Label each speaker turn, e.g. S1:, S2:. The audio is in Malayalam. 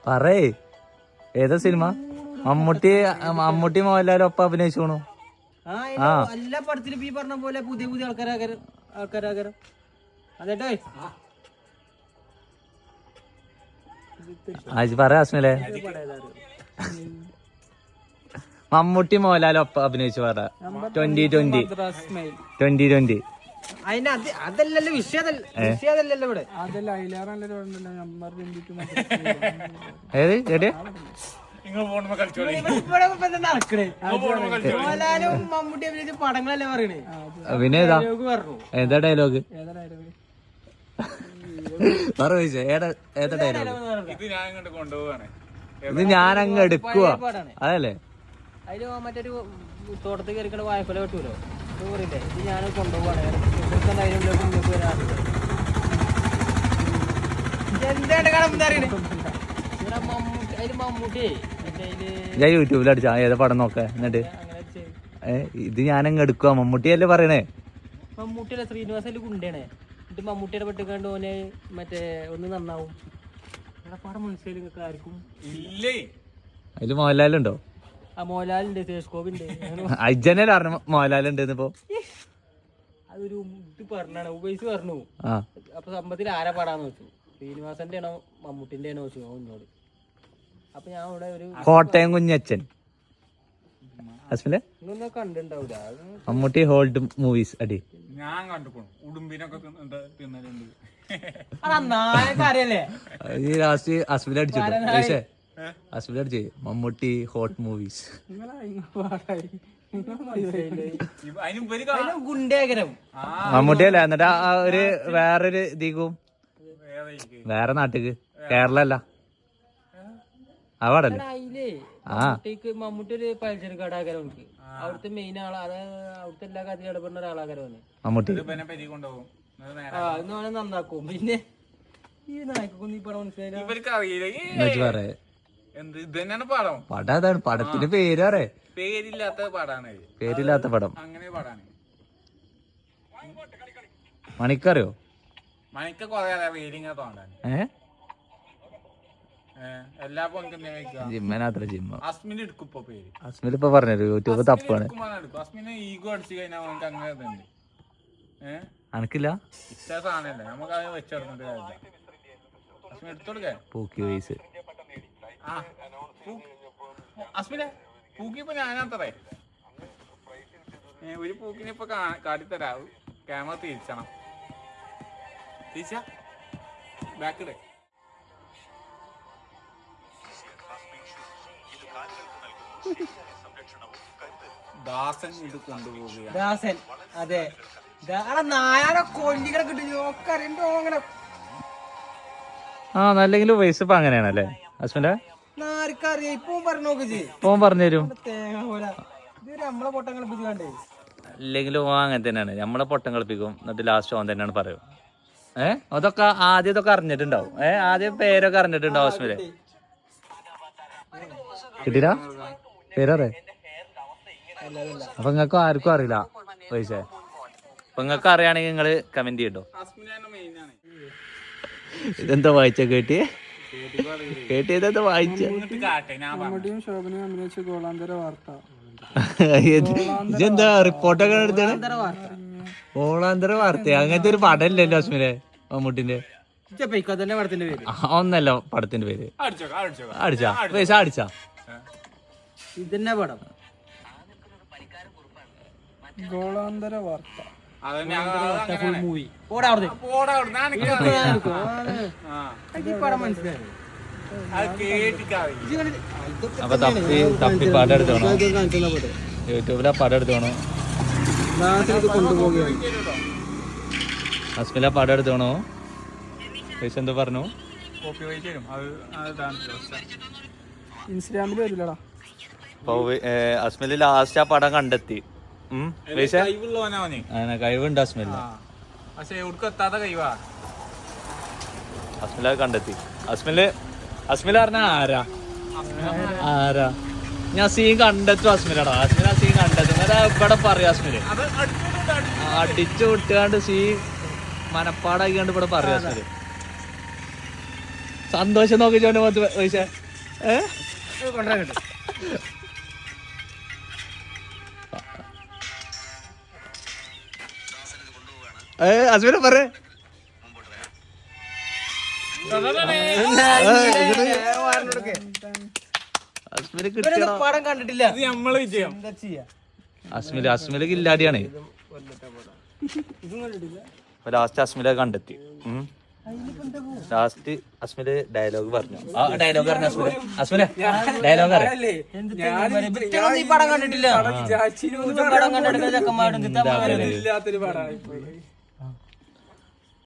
S1: പറയേ ഏതാ സിനിമ? മമ്മൂട്ടി മോഹൻലാലും ഒപ്പം അഭിനയിച്ചോണു.
S2: എല്ലാ പടത്തിലും ഈ പറഞ്ഞ പോലെ പുതിയ പുതിയ ആൾക്കാരാകരം അതേട്ടോ.
S1: പറ അസ്മിലെ. മമ്മൂട്ടി മോഹൻലാലും ഒപ്പം അഭിനയിച്ചു പറ. 2020
S2: അതല്ലല്ലോ വിഷയം ഇവിടെ. മോഹൻലാലും മമ്മൂട്ടി അഭിനയിച്ച പടങ്ങളല്ലേ പറയണേ.
S1: പിന്നെ ഏതാ ഡയലോഗ്? ഏതാ ഡയലോഗ്? ഇത് ഞാൻ അങ്ങ് എടുക്കുക അതല്ലേ?
S2: അതില് മറ്റൊരു തോട്ടത്തിൽ കയറിക്കണ വായ്പല കിട്ടൂലോ. അത് പറയില്ലേ, ഇത് ഞാൻ കൊണ്ടുപോവാണ്.
S1: ഞാൻ യൂട്യൂബിൽ അടിച്ചാ ഏതാ പടം നോക്ക. എന്നിട്ട് ഇത് ഞാനങ്ങ് എടുക്കുക മമ്മൂട്ടിയല്ലേ പറയണേ.
S2: മമ്മൂട്ടിയല്ല, ശ്രീനിവാസന്റെ ഗുണ്ടയാണേ. എന്നിട്ട് മമ്മൂട്ടിയുടെ പെട്ടിക്കാണ്ട് ഓനെ മറ്റേ ഒന്ന് നന്നാവും. പടം മനസ്സിലായി നിങ്ങൾക്ക് ആർക്കും?
S1: അതില് മോഹൻലാലുണ്ടോ?
S2: മോഹൻലാലുണ്ട്, സുരേഷ്ഗോപിണ്ട്.
S1: അജ്ജനെ പറഞ്ഞു മോഹൻലാലുണ്ട്. ഇപ്പോ
S2: അതൊരു ഇത് പറഞ്ഞാണ് ഉപയോഗിച്ച് പറഞ്ഞു. അപ്പൊ സമ്പത്തിൽ ആരാ പാടാന്ന് വെച്ചു, ശ്രീനിവാസന്റെ ആണോ മമ്മൂട്ടിന്റെ ആണോ വെച്ചു എന്നോട്. അപ്പൊ ഞാൻ ഇവിടെ ഒരു
S1: കോട്ടയം കുഞ്ഞച്ചൻ
S2: ഇതൊന്നും കണ്ടിണ്ടാവൂല.
S1: മമ്മൂട്ടി ഹോൾഡ് മൂവീസ് അടി
S3: ഞാൻ കണ്ടുപോണു. ഉടുമ്പിനൊക്കെ തിന്നലുണ്ട്.
S2: നായകരല്ലേ
S1: ഈ ലാസ്റ്റ് അസ്മിൽ അടിച്ചിട്ടോ? അസ്മിൽ അടിച്ചേ മമ്മൂട്ടി ഹോട്ട് മൂവീസ്. മമ്മൂട്ടി അല്ല, എന്നിട്ട് ഒരു വേറൊരു ദീകും വേറെ നാട്ടിക്ക്, കേരള അല്ല ആ പാടല്ലേ?
S2: മമ്മൂട്ടി ഒരു പലചരക്ക് കടാകാരം. അവിടുത്തെ മെയിൻ ആളാ, അവിടുത്തെ എല്ലാ കാര്യത്തിലും ഇടപെടുന്ന ഒരാളാകാരമാണ്
S1: മമ്മൂട്ടി.
S2: നന്നാക്കും. പിന്നെ ഈ നായ്ക്കൊന്നും ഈ പടം മനസ്സിലായില്ല.
S1: പടം അതാണ്, പടത്തിന്റെ പേര് അറിയ.
S3: പേരില്ലാത്ത പടാണ്,
S1: പേരില്ലാത്ത പടം.
S3: അങ്ങനെ പടാണ്.
S1: മണിക്കറിയോ?
S3: മണിക്ക കൊറേ പേരിങ്ങനെ തോന്നാൻ എല്ലാ
S1: ജിമ്മനാത്ര ജിമ്മ.
S3: അസ്മിൻ എടുക്കും ഇപ്പൊ പേര്.
S1: അസ്മിൽ ഇപ്പൊ പറഞ്ഞു യൂട്യൂബ് തപ്പാണ്.
S3: അസ്മിനെ ഈഗോ അടിച്ചു കഴിഞ്ഞാൽ നമുക്ക് അങ്ങനെ ഇതുണ്ട്.
S1: അനക്കില്ല
S3: ഇഷ്ട സാധനല്ലേ, നമുക്ക് അത് വെച്ചെടുത്തിട്ട് കാര്യമില്ല. അസ്മിൻ എടുത്തോടുക്കേ
S1: പൂക്കി വയസ്സ്.
S3: അസ്മിനെ പൂക്കിപ്പോ ഞാനത്രേ ഒരു പൂക്കിനെ ഇപ്പൊ കാട്ടിത്തരാ. ക്യാമറ തിരിച്ചണം. തിരിച്ച ബാക്കിടെ ദാസൻ ഇത് കൊണ്ടുപോവുക.
S2: ദാസൻ അതെ, നായാടെ കൊല്ലികളെ കിട്ടും.
S1: നല്ലെങ്കിലും വയസ്സ് ഇപ്പൊ അങ്ങനെയാണല്ലേ അസ്മിന്റെ?
S2: ആർക്കറിയാം, ഇപ്പൊ
S1: പറഞ്ഞു തരും.
S2: നമ്മളെ പൊട്ടം കളിപ്പിച്ചു.
S1: അല്ലെങ്കിലും അങ്ങനെ തന്നെയാണ്, നമ്മളെ പൊട്ടം കളിപ്പിക്കും. എന്നിട്ട് ലാസ്റ്റ് ഓൻ തന്നെയാണ് പറയും. അതൊക്കെ ആദ്യം ഇതൊക്കെ അറിഞ്ഞിട്ടുണ്ടാവും. ആദ്യം പേരൊക്കെ അറിഞ്ഞിട്ടുണ്ടാവും അസ്മില്. കിട്ടില്ല പേരറിയ? അപ്പൊ നിങ്ങൾക്കും ആർക്കും അറിയില്ല പൈസ. അപ്പൊ നിങ്ങൾക്ക് അറിയാണെങ്കിൽ നിങ്ങള് കമന്റ് ചെയ്യട്ടോ. ഇതെന്താ വായിച്ച കേട്ടിയതെന്താ വായിച്ച? ഇതെന്താ റിപ്പോർട്ടൊക്കെ എടുത്താണ്? ഓളാന്തര വാർത്ത അങ്ങനത്തെ ഒരു പടമില്ലല്ലോ അസ്മിലെ മമ്മൂട്ടിന്റെ. ഒന്നല്ല പടത്തിന്റെ പേര്. അടിച്ചാ പൈസ അടിച്ചാ
S2: ഇതന്നെ പടം
S4: ഗോളാന്തര വാർത്ത.
S1: അപ്പൊ തപ്പി പടം എടുത്തോണോ? യൂട്യൂബിലെ പടം എടുത്തോണോ? അസ്മില പടം എടുത്തോണോ? പൈസ എന്താ പറഞ്ഞു?
S4: ഇൻസ്റ്റാഗ്രാമിൽ വരില്ലടാ.
S1: അസ്മില് ലാസ്റ്റ് ആ പടം കണ്ടെത്തി. കഴിവുണ്ട് അസ്മില. അസ്മില കണ്ടെത്തി. അസ്മില പറഞ്ഞ ആരാ ഞാൻ സീൻ കണ്ടെത്തും. അസ്മിലടാ അസ്മില സീൻ കണ്ടെത്തും. ഇവിടെ പറയാ അസ്മില് അടിച്ചു വിട്ടാണ്ട് സീൻ മനപ്പാടാക്കിയാണ്ട് ഇവിടെ പറയാ സന്തോഷം നോക്കി ചോന്റെ മൊത്തം പൈസ
S2: കൊണ്ടുവരാൻ കിട്ടും.
S1: അസ്മിനെ പറ അസ്മിന് കിട്ടിയ
S2: പടം കണ്ടിട്ടില്ല.
S3: നമ്മള് വിജയം.
S2: എന്താ ചെയ്യാ?
S1: അസ്മില് കില്ലാടിയാണ്.
S2: ഇതും കണ്ടിട്ടില്ല.
S1: ലാസ്റ്റ് അസ്മില കണ്ടെത്തി. ലാസ്റ്റ് അസ്മില് ഡയലോഗ് പറഞ്ഞു. ആ ഡയലോഗ് പറഞ്ഞു അസ്മില ഡയലോഗ്
S2: ഈ പടം കണ്ടിട്ടില്ല. പടം കണ്ടിട്ടില്ല. ചെക്കന്മാരും
S3: ഇല്ലാത്തൊരു പടമായി പോയി.